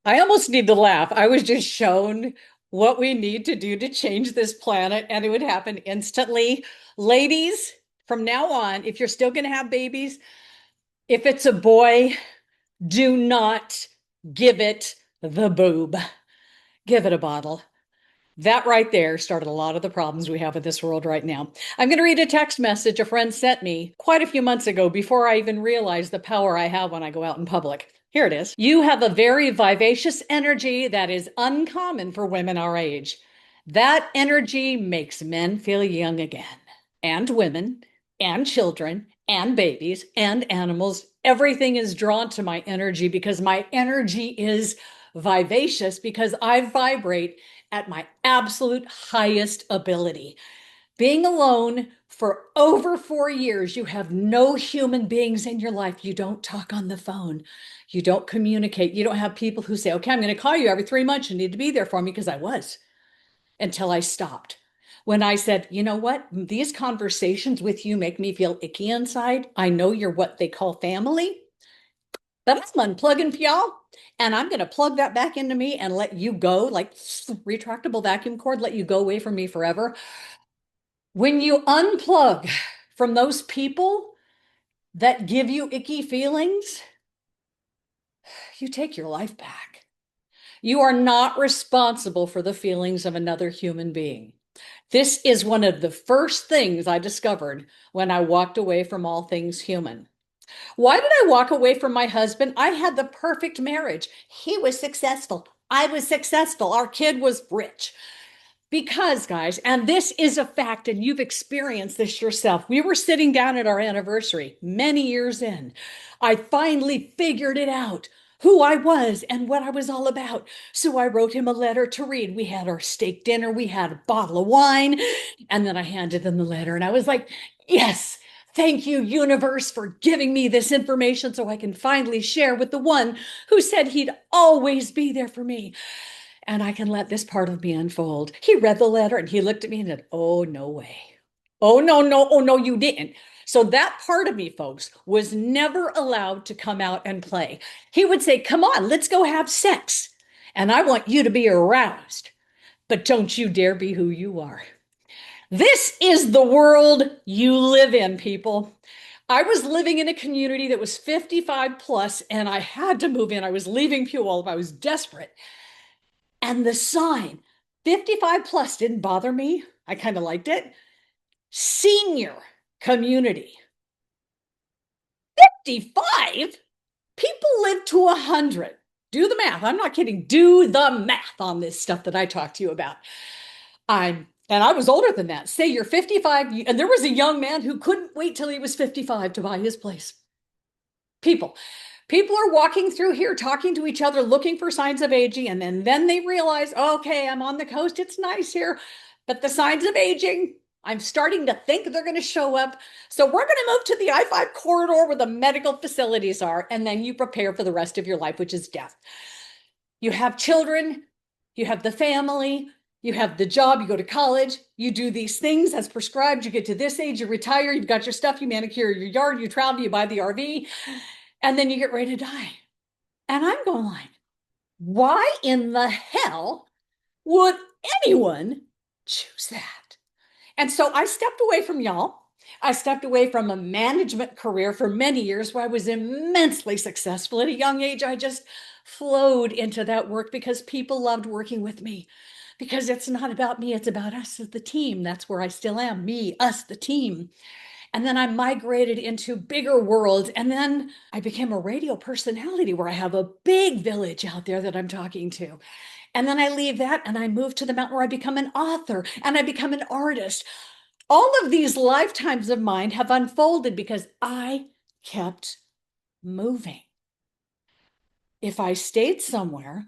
I almost need to laugh. I was just shown what we need to do to change this planet, and it would happen instantly. Ladies, from now on, if you're still going to have babies, if it's a boy, do not give it the boob. Give it a bottle. That right there started a lot of the problems we have in this world right now. I'm going to read a text message a friend sent me quite a few months ago before I even realized the power I have when I go out in public. Here it is. You have a very vivacious energy that is uncommon for women our age. That energy makes men feel young again, and women, and children, and babies, and animals. Everything is drawn to my energy because my energy is vivacious because I vibrate at my absolute highest ability. Being alone for over 4 years, you have no human beings in your life. You don't talk on the phone. You don't communicate. You don't have people who say, okay, I'm going to call you every 3 months. You need to be there for me, because I was, until I stopped. When I said, you know what, these conversations with you make me feel icky inside. I know you're what they call family, but I'm unplugging for y'all. And I'm going to plug that back into me and let you go, like retractable vacuum cord, let you go away from me forever. When you unplug from those people that give you icky feelings, you take your life back. You are not responsible for the feelings of another human being. This is one of the first things I discovered when I walked away from all things human. Why did I walk away from my husband? I had the perfect marriage. He was successful. I was successful. Our kid was rich. Because, guys, and this is a fact, and you've experienced this yourself. We were sitting down at our anniversary many years in. I finally figured it out, who I was and what I was all about. So I wrote him a letter to read. We had our steak dinner, we had a bottle of wine, and then I handed him the letter. And I was like, yes, thank you, universe, for giving me this information so I can finally share with the one who said he'd always be there for me. And I can let this part of me unfold. He read the letter and he looked at me and said, oh, no way. Oh, no, no. Oh, no, you didn't. So that part of me, folks, was never allowed to come out and play. He would say, come on, let's go have sex. And I want you to be aroused, but don't you dare be who you are. This is the world you live in, people. I was living in a community that was 55 plus, and I had to move in. I was leaving Puyallup. I was desperate. And the sign, 55 plus, didn't bother me. I kind of liked it. Senior community. 55? People live to 100. Do the math. I'm not kidding. Do the math on this stuff that I talk to you about. And I was older than that. Say you're 55, and there was a young man who couldn't wait till he was 55 to buy his place. People. People are walking through here, talking to each other, looking for signs of aging, and then they realize, okay, I'm on the coast, it's nice here, but the signs of aging, I'm starting to think they're going to show up. So we're going to move to the I-5 corridor where the medical facilities are, and then you prepare for the rest of your life, which is death. You have children, you have the family, you have the job, you go to college, you do these things as prescribed, you get to this age, you retire, you've got your stuff, you manicure your yard, you travel, you buy the RV, and then you get ready to die. And I'm going like, why in the hell would anyone choose that? And so I stepped away from y'all. I stepped away from a management career for many years where I was immensely successful. At a young age, I just flowed into that work because people loved working with me. Because it's not about me, it's about us as the team. That's where I still am, me, us, the team. And then I migrated into bigger worlds. And then I became a radio personality where I have a big village out there that I'm talking to. And then I leave that and I move to the mountain where I become an author and I become an artist. All of these lifetimes of mine have unfolded because I kept moving. If I stayed somewhere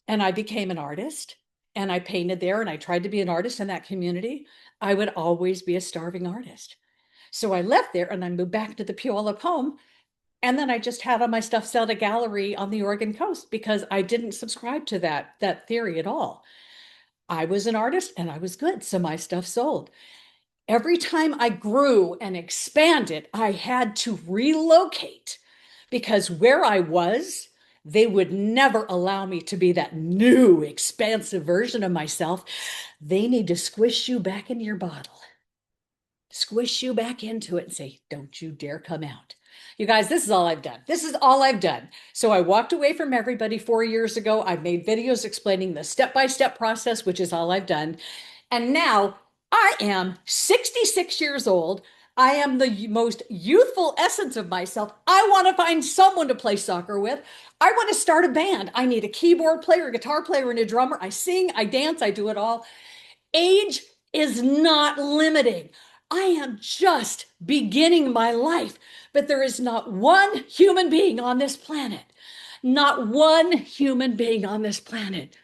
and I became an artist and I painted there and I tried to be an artist in that community, I would always be a starving artist. So I left there and I moved back to the Puyallup home. And then I just had all my stuff sell at a gallery on the Oregon coast because I didn't subscribe to that theory at all. I was an artist and I was good, so my stuff sold. Every time I grew and expanded, I had to relocate because where I was They would never allow me to be that new, expansive version of myself. They need to squish you back in your bottle, squish you back into it and say, don't you dare come out. You guys, this is all I've done. This is all I've done. So I walked away from everybody 4 years ago. I've made videos explaining the step-by-step process, which is all I've done. And now I am 66 years old. I am the most youthful essence of myself. I want to find someone to play soccer with. I want to start a band. I need a keyboard player, a guitar player, and a drummer. I sing, I dance, I do it all. Age is not limiting. I am just beginning my life, but there is not one human being on this planet, not one human being on this planet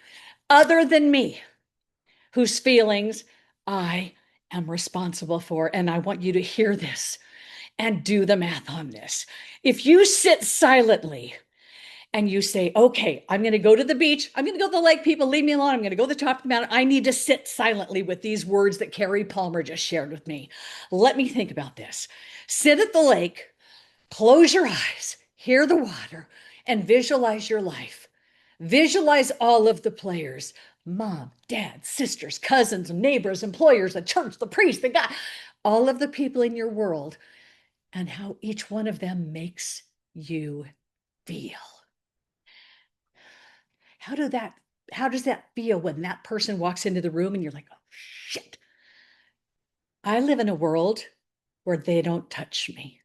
other than me whose feelings I am responsible for. And I want you to hear this and do the math on this. If you sit silently and you say, okay, I'm going to go to the beach. I'm going to go to the lake. People, leave me alone. I'm going to go to the top of the mountain. I need to sit silently with these words that Carrie Palmer just shared with me. Let me think about this. Sit at the lake, close your eyes, hear the water, and visualize your life. Visualize all of the players, mom, dad, sisters, cousins, neighbors, employers, the church, the priest, the God, all of the people in your world, and how each one of them makes you feel. How does that feel when that person walks into the room and you're like, oh shit. I live in a world where they don't touch me.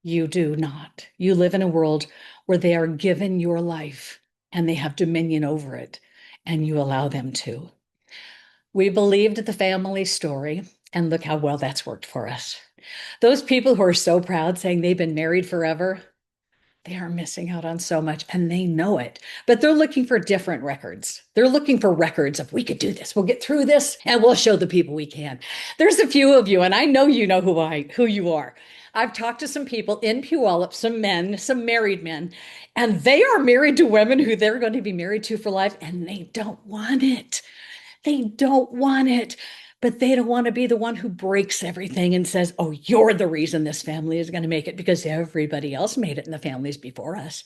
You do not. You live in a world where they are given your life and they have dominion over it, and you allow them to. We believed the family story, and look how well that's worked for us. Those people who are so proud saying they've been married forever, they are missing out on so much and they know it, but they're looking for different records. They're looking for records of we could do this. We'll get through this and we'll show the people we can. There's a few of you, and I know you know who you are. I've talked to some people in Puyallup, some men, some married men, and they are married to women who they're going to be married to for life, and they don't want it. They don't want it, but they don't want to be the one who breaks everything and says, oh, you're the reason this family is going to make it because everybody else made it in the families before us.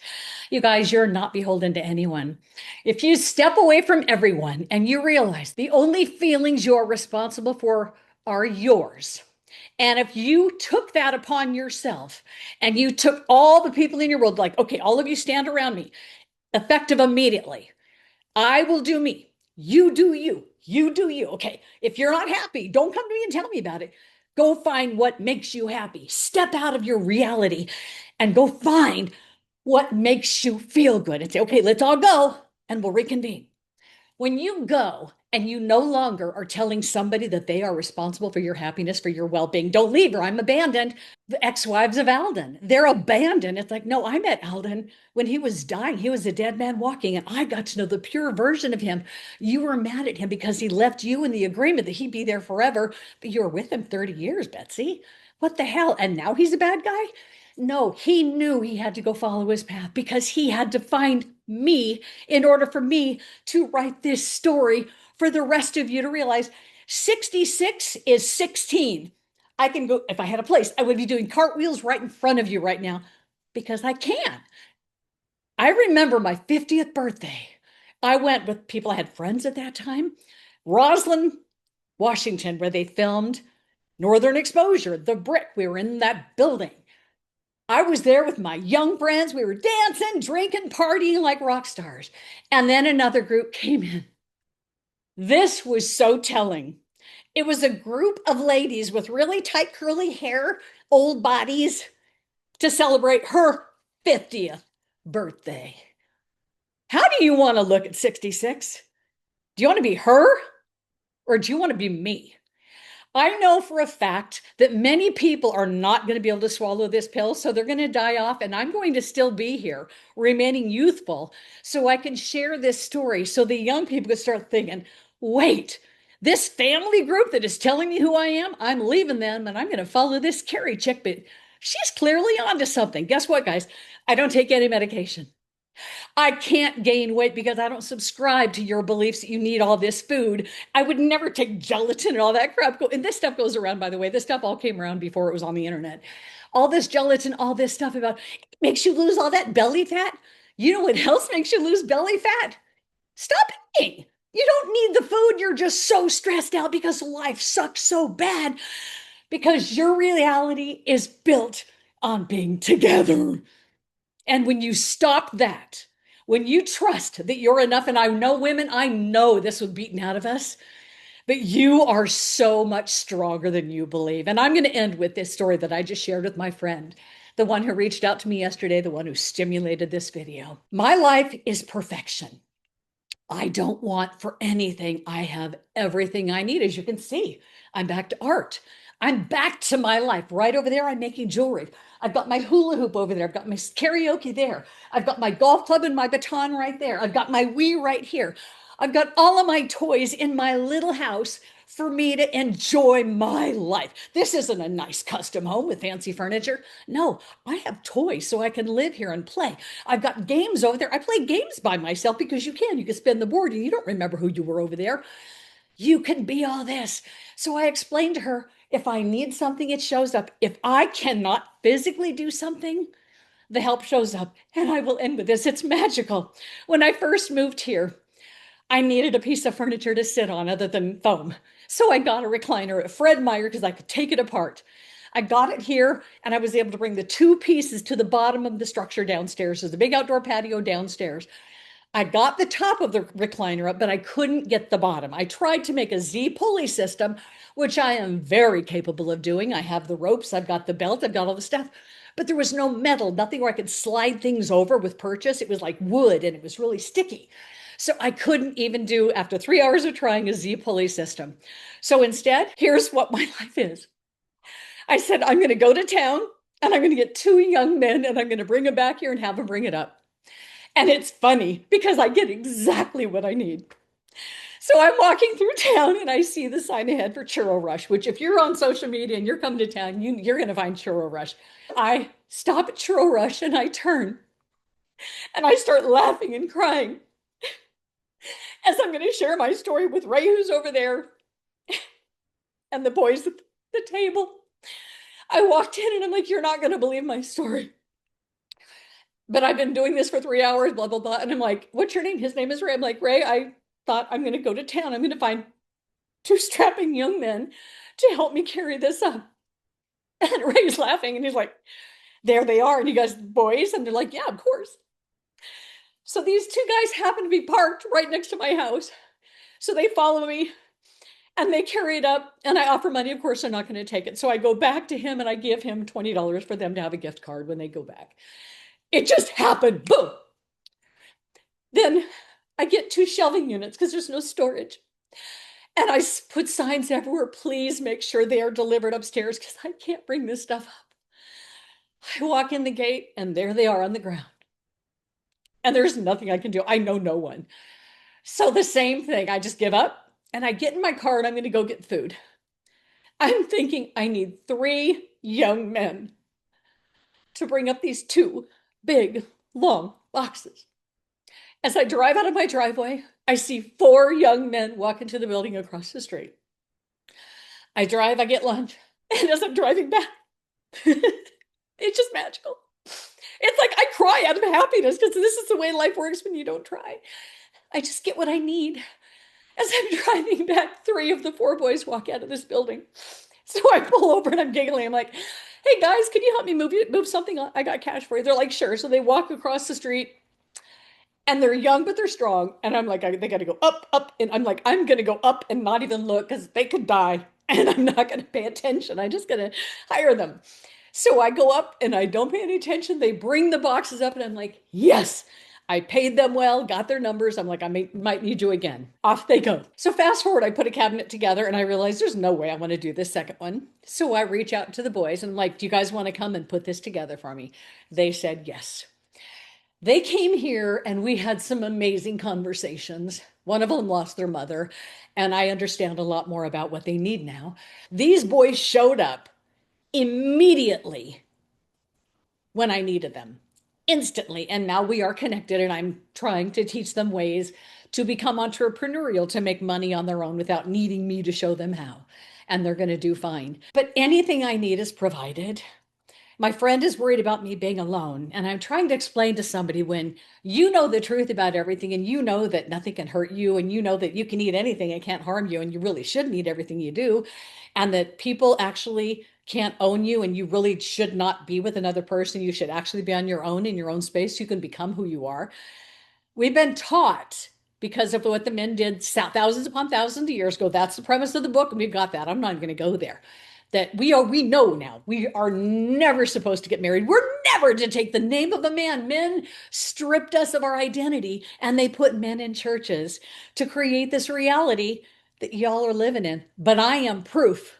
You guys, you're not beholden to anyone. If you step away from everyone and you realize the only feelings you're responsible for are yours, and if you took that upon yourself and you took all the people in your world, like, okay, all of you stand around me, effective immediately. I will do me. You do you. You do you. Okay. If you're not happy, don't come to me and tell me about it. Go find what makes you happy. Step out of your reality and go find what makes you feel good and say, okay, let's all go and we'll reconvene. When you go and you no longer are telling somebody that they are responsible for your happiness, for your well-being, don't leave or I'm abandoned. The ex-wives of Alden, they're abandoned. It's like, no, I met Alden when he was dying. He was a dead man walking, and I got to know the pure version of him. You were mad at him because he left you in the agreement that he'd be there forever, but you were with him 30 years, Betsy. What the hell? And now he's a bad guy? No, he knew he had to go follow his path because he had to find me in order for me to write this story for the rest of you to realize 66 is 16. I can go, if I had a place, I would be doing cartwheels right in front of you right now because I can. I remember my 50th birthday. I went with people, I had friends at that time, Roslyn, Washington, where they filmed Northern Exposure, The Brick. We were in that building. I was there with my young friends. We were dancing, drinking, partying like rock stars. And then another group came in. This was so telling. It was a group of ladies with really tight curly hair, old bodies, to celebrate her 50th birthday. How do you want to look at 66? Do you want to be her or do you want to be me? I know for a fact that many people are not going to be able to swallow this pill, so they're going to die off, and I'm going to still be here, remaining youthful, so I can share this story so the young people can start thinking, wait, this family group that is telling me who I am, I'm leaving them, and I'm going to follow this Carrie chick, but she's clearly onto something. Guess what, guys? I don't take any medication. I can't gain weight because I don't subscribe to your beliefs that you need all this food. I would never take gelatin and all that crap. And this stuff goes around, by the way. This stuff all came around before it was on the internet. All this gelatin, all this stuff about it makes you lose all that belly fat. You know what else makes you lose belly fat? Stop eating. You don't need the food. You're just so stressed out because life sucks so bad because your reality is built on being together. And when you stop that, when you trust that you're enough, and I know women, I know this was beaten out of us, but you are so much stronger than you believe. And I'm going to end with this story that I just shared with my friend, the one who reached out to me yesterday, the one who stimulated this video. My life is perfection. I don't want for anything. I have everything I need. As you can see, I'm back to art. I'm back to my life. Right over there, I'm making jewelry. I've got my hula hoop over there. I've got my karaoke there. I've got my golf club and my baton right there. I've got my Wii right here. I've got all of my toys in my little house for me to enjoy my life. This isn't a nice custom home with fancy furniture. No, I have toys so I can live here and play. I've got games over there. I play games by myself because you can. You can spin the board and you don't remember who you were over there. You can be all this. So I explained to her, if I need something, it shows up. If I cannot physically do something, the help shows up. And I will end with this. It's magical. When I first moved here, I needed a piece of furniture to sit on other than foam. So I got a recliner at Fred Meyer because I could take it apart. I got it here and I was able to bring the two pieces to the bottom of the structure downstairs. There's a big outdoor patio downstairs. I got the top of the recliner up, but I couldn't get the bottom. I tried to make a Z pulley system, which I am very capable of doing. I have the ropes, I've got the belt, I've got all the stuff, but there was no metal, nothing where I could slide things over with purchase. It was like wood and it was really sticky. So I couldn't even do, after 3 hours of trying, a Z pulley system. So instead, here's what my life is. I said, I'm going to go to town and I'm going to get two young men and I'm going to bring them back here and have them bring it up. And it's funny because I get exactly what I need. So I'm walking through town and I see the sign ahead for Churro Rush, which if you're on social media and you're coming to town, you're going to find Churro Rush. I stop at Churro Rush and I turn and I start laughing and crying as I'm going to share my story with Ray, who's over there, and the boys at the table. I walked in and I'm like, you're not going to believe my story. But I've been doing this for 3 hours, blah, blah, blah. And I'm like, what's your name? His name is Ray. I'm like, Ray, I thought I'm going to go to town. I'm going to find two strapping young men to help me carry this up. And Ray's laughing and he's like, there they are. And you guys, boys. And they're like, yeah, of course. So these two guys happen to be parked right next to my house. So they follow me and they carry it up. And I offer money. Of course, they're not going to take it. So I go back to him and I give him $20 for them to have a gift card when they go back. It just happened. Boom. Then I get two shelving units because there's no storage. And I put signs everywhere. Please make sure they are delivered upstairs because I can't bring this stuff up. I walk in the gate and there they are on the ground. And there's nothing I can do. I know no one. So the same thing. I just give up and I get in my car and I'm going to go get food. I'm thinking I need 3 young men to bring up these 2 big, long boxes. As I drive out of my driveway, I see 4 young men walk into the building across the street. I drive, I get lunch, and as I'm driving back, it's just magical. It's like I cry out of happiness because this is the way life works when you don't try. I just get what I need. As I'm driving back, 3 of the 4 boys walk out of this building. So I pull over and I'm giggling. I'm like, hey guys, can you help me move something? I got cash for you. They're like, sure. So they walk across the street and they're young, but they're strong. And I'm like, they got to go up, up. And I'm like, I'm going to go up and not even look because they could die. And I'm not going to pay attention. I'm just going to hire them. So I go up and I don't pay any attention. They bring the boxes up and I'm like, yes, I paid them well, got their numbers. I'm like, I might need you again. Off they go. So fast forward, I put a cabinet together and I realized there's no way I want to do this second one. So I reach out to the boys and I'm like, do you guys want to come and put this together for me? They said yes. They came here and we had some amazing conversations. One of them lost their mother, and I understand a lot more about what they need now. These boys showed up immediately when I needed them, instantly. And now we are connected, and I'm trying to teach them ways to become entrepreneurial, to make money on their own without needing me to show them how. And they're going to do fine. But anything I need is provided. My friend is worried about me being alone. And I'm trying to explain to somebody when you know the truth about everything and you know that nothing can hurt you and you know that you can eat anything and can't harm you and you really shouldn't eat everything you do and that people actually can't own you and you really should not be with another person. You should actually be on your own in your own space. You can become who you are. We've been taught because of what the men did thousands upon thousands of years ago. That's the premise of the book, and we've got that. I'm not going to go there. That we know now we are never supposed to get married. We're never to take the name of a man. Men stripped us of our identity, and they put men in churches to create this reality that y'all are living in. But I am proof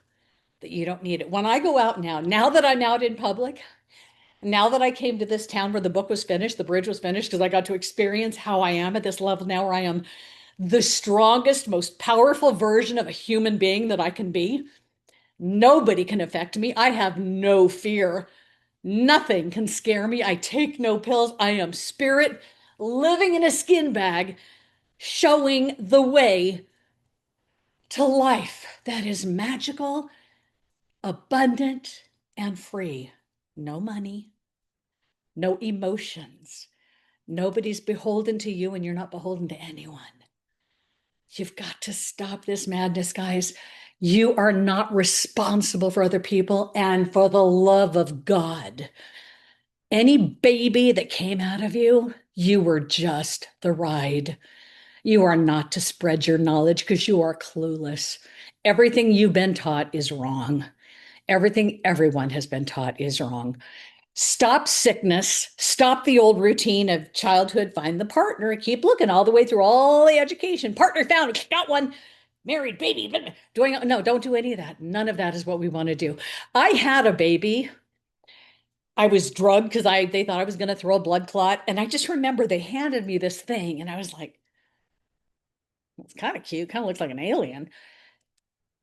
that you don't need it. When I go out now that I'm out in public, now that I came to this town where the book was finished, the bridge was finished, because I got to experience how I am at this level now where I am the strongest, most powerful version of a human being that I can be. Nobody can affect me. I have no fear. Nothing can scare me. I take no pills. I am spirit living in a skin bag, showing the way to life that is magical, abundant, and free. No money, no emotions. Nobody's beholden to you, and you're not beholden to anyone. You've got to stop this madness, guys. You are not responsible for other people, and for the love of God, any baby that came out of you, you were just the ride. You are not to spread your knowledge because you are clueless. Everything you've been taught is wrong. Everything everyone has been taught is wrong. Stop sickness, stop the old routine of childhood, find the partner, keep looking all the way through all the education. Partner found, got one, married, baby. Doing no, don't do any of that. None of that is what we want to do. I had a baby. I was drugged because they thought I was going to throw a blood clot. And I just remember they handed me this thing, and I was like, it's kind of cute, kind of looks like an alien.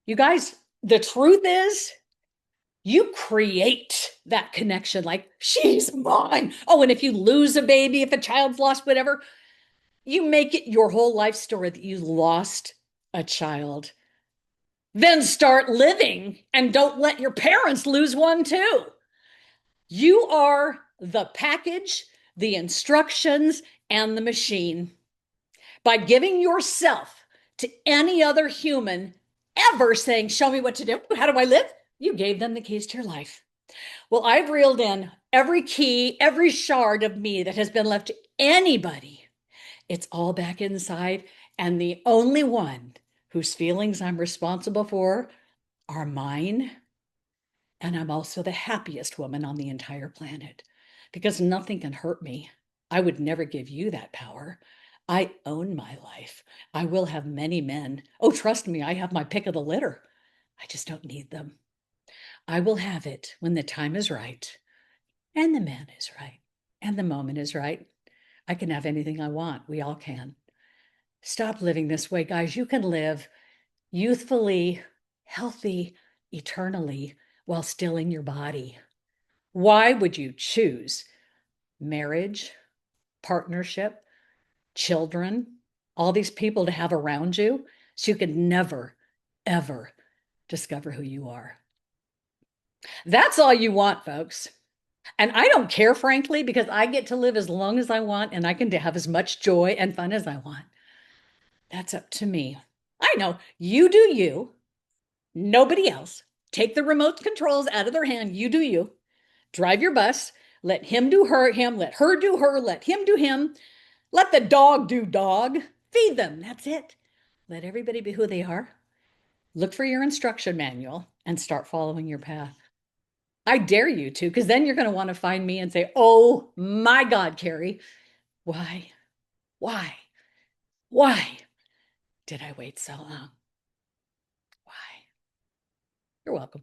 You guys, the truth is, you create that connection like she's mine. Oh, and if you lose a baby, if a child's lost, whatever, you make it your whole life story that you lost a child. Then start living and don't let your parents lose one too. You are the package, the instructions, and the machine. By giving yourself to any other human ever saying, show me what to do, how do I live? You gave them the keys to your life. Well, I've reeled in every key, every shard of me that has been left to anybody. It's all back inside. And the only one whose feelings I'm responsible for are mine. And I'm also the happiest woman on the entire planet because nothing can hurt me. I would never give you that power. I own my life. I will have many men. Oh, trust me, I have my pick of the litter. I just don't need them. I will have it when the time is right, and the man is right, and the moment is right. I can have anything I want. We all can. Stop living this way, guys. You can live youthfully, healthy, eternally while still in your body. Why would you choose marriage, partnership, children, all these people to have around you so you could never, ever discover who you are? That's all you want, folks. And I don't care, frankly, because I get to live as long as I want and I can have as much joy and fun as I want. That's up to me. I know you do you, nobody else. Take the remote controls out of their hand. You do you. Drive your bus. Let him do him. Let her do her. Let him do him. Let the dog do dog. Feed them. That's it. Let everybody be who they are. Look for your instruction manual and start following your path. I dare you to, because then you're going to want to find me and say, oh my God, Carrie, why, why, why did I wait so long? Why? You're welcome.